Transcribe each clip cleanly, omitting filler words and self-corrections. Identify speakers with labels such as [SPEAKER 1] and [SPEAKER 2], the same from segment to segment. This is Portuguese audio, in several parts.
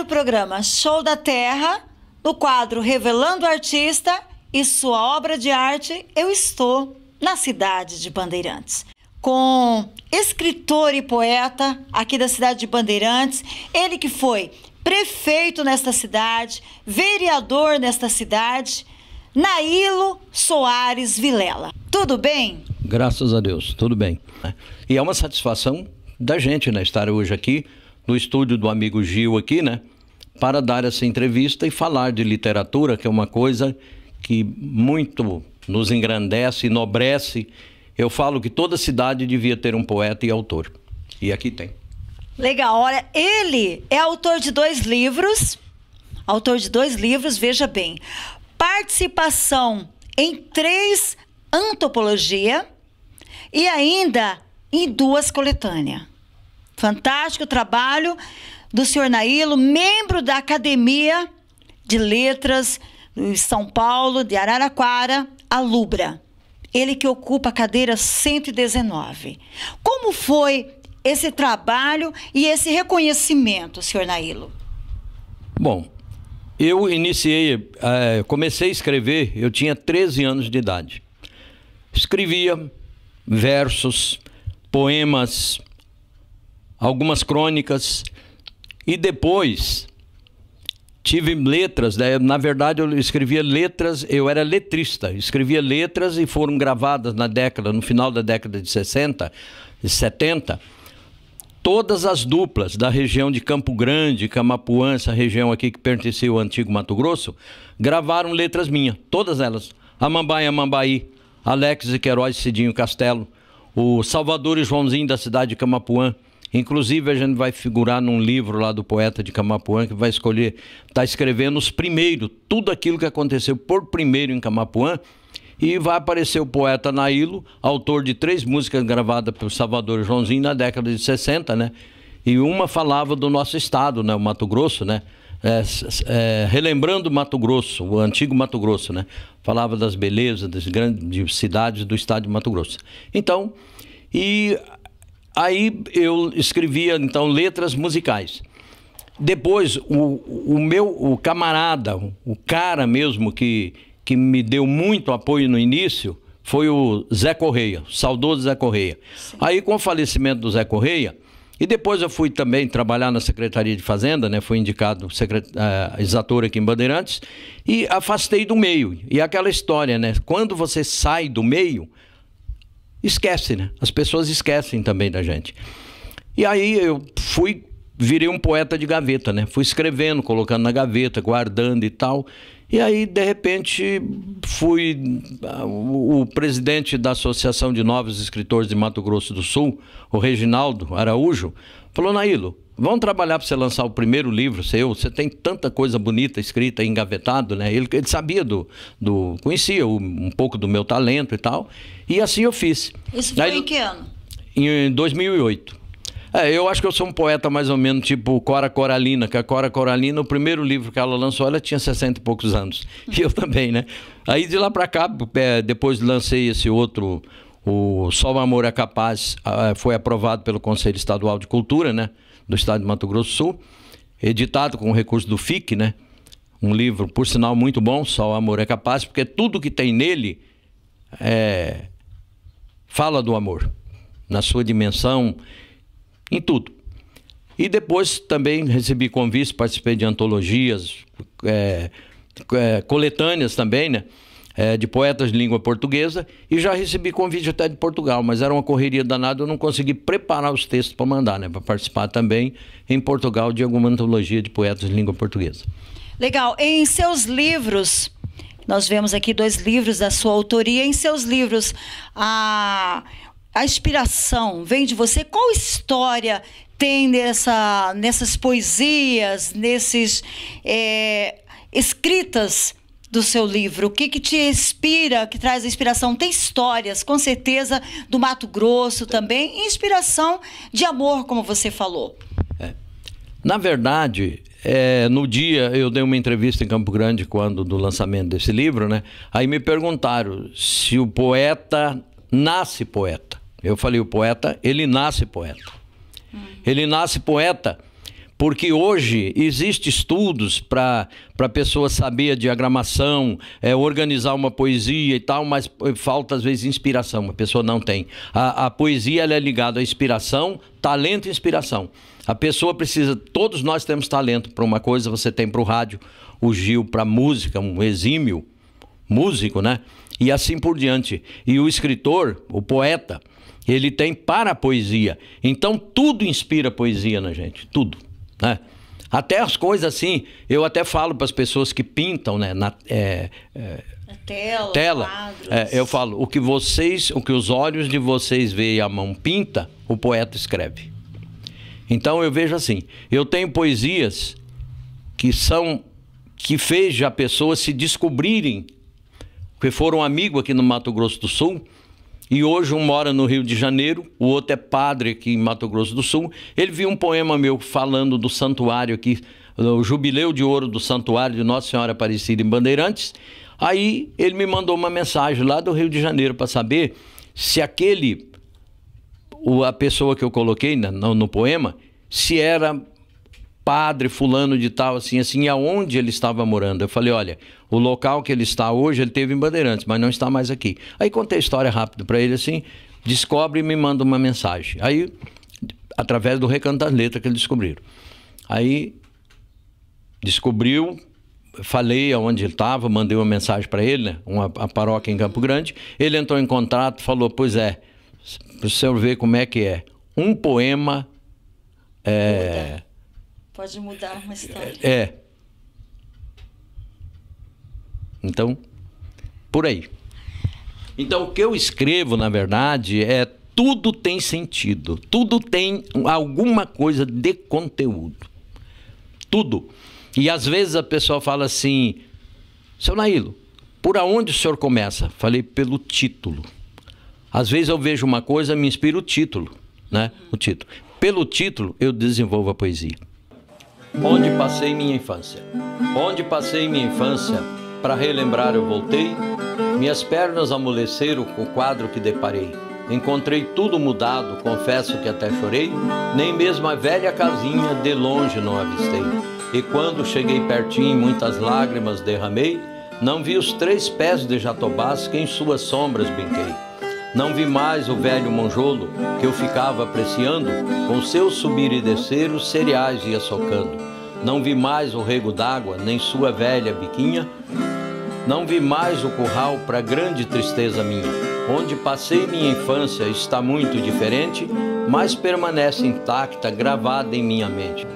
[SPEAKER 1] o programa Show da Terra, no quadro Revelando o Artista e sua obra de arte, eu estou na cidade de Bandeirantes, com escritor e poeta aqui da cidade de Bandeirantes, ele que foi prefeito nesta cidade, vereador nesta cidade, Nailo Soares Vilela. Tudo bem?
[SPEAKER 2] Graças a Deus, tudo bem. E é uma satisfação da gente, né, estar hoje aqui no estúdio do amigo Gil aqui, né, para dar essa entrevista e falar de literatura, que é uma coisa que muito nos engrandece, enobrece. Eu falo que toda cidade devia ter um poeta e autor. E aqui tem.
[SPEAKER 1] Legal, olha, ele é autor de dois livros, veja bem. Participação em 3 antologias e ainda em 2 coletâneas. Fantástico trabalho do senhor Nailo, membro da Academia de Letras de São Paulo, de Araraquara, a Lubra. Ele que ocupa a cadeira 119. Como foi esse trabalho e esse reconhecimento, senhor Nailo?
[SPEAKER 2] Bom, eu comecei a escrever, eu tinha 13 anos de idade. Escrevia versos, poemas, algumas crônicas e depois tive letras, né? Na verdade eu escrevia letras, eu era letrista, escrevia letras e foram gravadas no final da década de 60 e 70, todas as duplas da região de Campo Grande, Camapuã, essa região aqui que pertencia ao antigo Mato Grosso, gravaram letras minhas, todas elas. Amambai, Amambai, Alex e Queiroz, Cidinho Castelo, o Salvador e Joãozinho da cidade de Camapuã. Inclusive a gente vai figurar num livro lá do poeta de Camapuã, que vai escolher, está escrevendo os primeiros, tudo aquilo que aconteceu por primeiro em Camapuã, e vai aparecer o poeta Nailo, autor de 3 músicas gravadas pelo Salvador e Joãozinho na década de 60, né? E uma falava do nosso estado, né? O Mato Grosso, né? Relembrando o Mato Grosso, o antigo Mato Grosso, né? Falava das belezas das grandes cidades do estado de Mato Grosso. Então, aí eu escrevia, então, letras musicais. Depois, o camarada, o cara mesmo que me deu muito apoio no início, foi o Zé Correia, o saudoso Zé Correia. Sim. Aí, com o falecimento do Zé Correia, e depois eu fui também trabalhar na Secretaria de Fazenda, né? Fui indicado exator aqui em Bandeirantes, e afastei do meio. E aquela história, né? Quando você sai do meio, esquece, né? As pessoas esquecem também da gente. E aí eu virei um poeta de gaveta, né? Fui escrevendo, colocando na gaveta, guardando e tal. E aí, de repente, o presidente da Associação de Novos Escritores de Mato Grosso do Sul, o Reginaldo Araújo, falou: Nailo, vamos trabalhar para você lançar o primeiro livro seu, você tem tanta coisa bonita escrita, engavetado, né? Ele sabia conhecia um pouco do meu talento e tal, e assim eu fiz.
[SPEAKER 1] Isso foi em que ano?
[SPEAKER 2] Em 2008. Eu acho que eu sou um poeta mais ou menos tipo Cora Coralina, que a Cora Coralina, o primeiro livro que ela lançou, ela tinha 60 e poucos anos. E eu também, né? Aí de lá pra cá, depois lancei esse outro, o Só o Amor é Capaz, foi aprovado pelo Conselho Estadual de Cultura, né? Do estado de Mato Grosso do Sul, editado com recurso do FIC, né? Um livro, por sinal, muito bom, Só o Amor é Capaz, porque tudo que tem nele fala do amor, na sua dimensão, em tudo. E depois também recebi convites, participei de antologias, coletâneas também, né? De poetas de língua portuguesa, e já recebi convite até de Portugal, mas era uma correria danada, eu não consegui preparar os textos para mandar, né? Para participar também em Portugal de alguma antologia de poetas de língua portuguesa.
[SPEAKER 1] Legal. Em seus livros, nós vemos aqui 2 livros da sua autoria, em seus livros, a inspiração vem de você? Qual história tem nessas poesias, escritas do seu livro? O que te inspira, que traz a inspiração? Tem histórias, com certeza, do Mato Grosso também, e inspiração de amor, como você falou.
[SPEAKER 2] Na verdade, no dia, eu dei uma entrevista em Campo Grande, do lançamento desse livro, né? Aí me perguntaram se o poeta nasce poeta. Eu falei, o poeta, ele nasce poeta. Ele nasce poeta Porque hoje existem estudos para a pessoa saber a diagramação, organizar uma poesia e tal, mas falta às vezes inspiração, a pessoa não tem. A poesia ela é ligada à inspiração, talento e inspiração. A pessoa precisa, todos nós temos talento para uma coisa, você tem para o rádio, o Gil para música, um exímio músico, né? E assim por diante. E o escritor, o poeta, ele tem para a poesia. Então tudo inspira poesia na gente, tudo. Né? Até as coisas assim, eu até falo para as pessoas que pintam, né, na tela, eu falo, o que os olhos de vocês veem e a mão pinta, o poeta escreve. Então eu vejo assim, eu tenho poesias que fez a pessoas se descobrirem, que foram amigos aqui no Mato Grosso do Sul. E hoje um mora no Rio de Janeiro, o outro é padre aqui em Mato Grosso do Sul. Ele viu um poema meu falando do santuário aqui, o jubileu de ouro do santuário de Nossa Senhora Aparecida em Bandeirantes. Aí ele me mandou uma mensagem lá do Rio de Janeiro para saber se a pessoa que eu coloquei no poema, se era padre fulano de tal, assim, e aonde ele estava morando. Eu falei, olha, o local que ele está hoje, ele teve em Bandeirantes, mas não está mais aqui. Aí contei a história rápido para ele, assim, descobre e me manda uma mensagem. Aí, através do Recanto das Letras que eles descobriram. Aí, descobriu, falei aonde ele estava, mandei uma mensagem para ele, né, a paróquia em Campo Grande. Ele entrou em contato, falou, pois é, para o senhor ver como é que é. Um poema...
[SPEAKER 1] Pode mudar uma história.
[SPEAKER 2] Então, por aí. Então, o que eu escrevo, na verdade, tudo tem sentido. Tudo tem alguma coisa de conteúdo. Tudo. E às vezes a pessoa fala assim, seu Nailo, por aonde o senhor começa? Falei, pelo título. Às vezes eu vejo uma coisa, me inspira o título, né? O título. Pelo título, eu desenvolvo a poesia. Onde passei minha infância. Onde passei minha infância, para relembrar eu voltei. Minhas pernas amoleceram com o quadro que deparei. Encontrei tudo mudado, confesso que até chorei. Nem mesmo a velha casinha de longe não avistei. E quando cheguei pertinho, muitas lágrimas derramei. Não vi os 3 pés de jatobás que em suas sombras brinquei. Não vi mais o velho monjolo que eu ficava apreciando, com seu subir e descer os cereais ia socando. Não vi mais o rego d'água, nem sua velha biquinha. Não vi mais o curral para grande tristeza minha. Onde passei minha infância está muito diferente, mas permanece intacta, gravada em minha mente.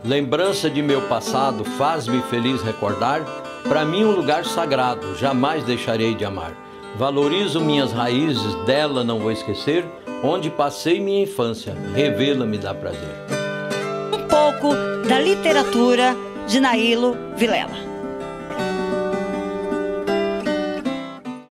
[SPEAKER 2] Lembrança de meu passado faz-me feliz recordar, para mim um lugar sagrado, jamais deixarei de amar. Valorizo minhas raízes, dela não vou esquecer. Onde passei minha infância, revê-la me dá prazer.
[SPEAKER 1] Um pouco da literatura de Nailo Vilela.